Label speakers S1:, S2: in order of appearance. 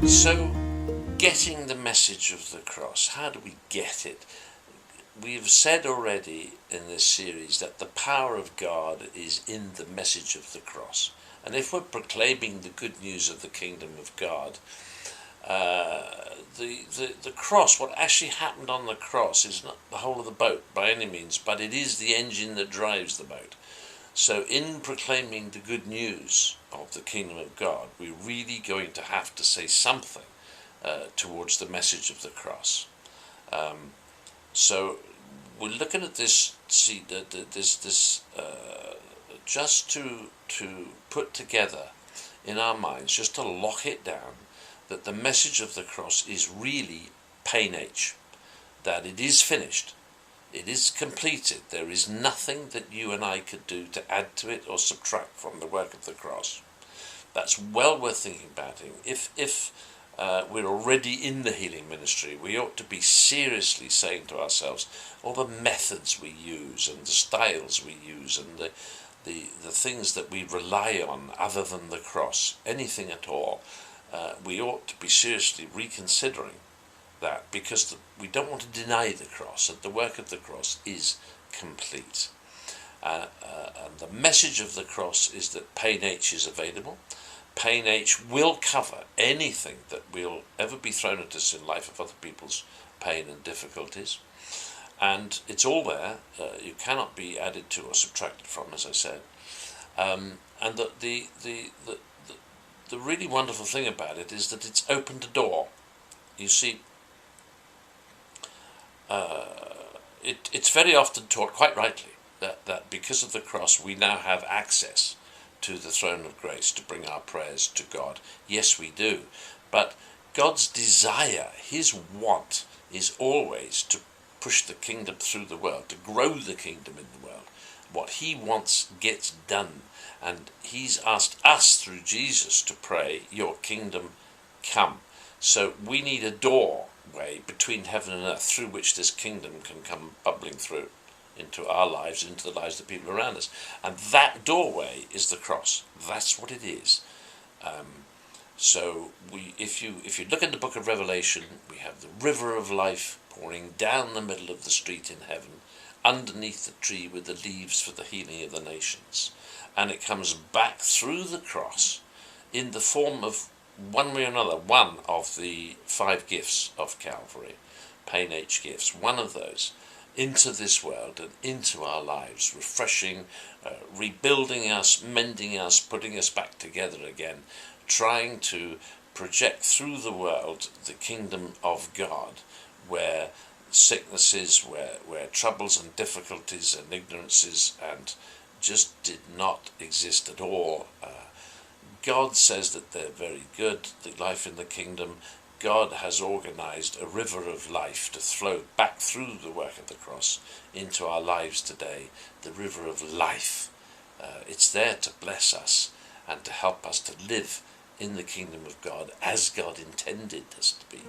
S1: So, getting the message of the cross, how do we get it? We've said already in this series that the power of God is in the message of the cross. And if we're proclaiming the good news of the kingdom of God, the cross, what actually happened on the cross, is not the whole of the boat by any means, but it is the engine that drives the boat. So in proclaiming the good news of the kingdom of God, we're really going to have to say something towards the message of the cross. So we're looking at this, just to put together in our minds, just to lock it down, that the message of the cross is really pain H, that it is finished, it is completed. There is nothing that you and I could do to add to it or subtract from the work of the cross. That's well worth thinking about it. If we're already in the healing ministry, we ought to be seriously saying to ourselves, all the methods we use and the styles we use and the things that we rely on other than the cross, anything at all, we ought to be seriously reconsidering that, because we don't want to deny the cross, and the work of the cross is complete. And the message of the cross is that pain H is available. Pain H will cover anything that will ever be thrown at us in life of other people's pain and difficulties. And it's all there. You cannot be added to or subtracted from, as I said. And the really wonderful thing about it is that it's opened a door. You see, it's very often taught, quite rightly, that because of the cross we now have access to the throne of grace to bring our prayers to God. Yes, we do. But God's desire, his want, is always to push the kingdom through the world, to grow the kingdom in the world. What he wants gets done. And he's asked us through Jesus to pray, your kingdom come. So we need a doorway between heaven and earth through which this kingdom can come bubbling through into our lives, into the lives of the people around us. And that doorway is the cross. That's what it is. So if you look at the book of Revelation, we have the river of life pouring down the middle of the street in heaven, underneath the tree with the leaves for the healing of the nations. And it comes back through the cross in the form of, one way or another, one of the 5 gifts of Calvary, pain H gifts, one of those, into this world and into our lives, refreshing, rebuilding us, mending us, putting us back together again, trying to project through the world the kingdom of God, where sicknesses, where troubles and difficulties and ignorances and just did not exist at all. God says that they're very good, the life in the kingdom. God has organized a river of life to flow back through the work of the cross into our lives today, the river of life. It's there to bless us and to help us to live in the kingdom of God as God intended us to be.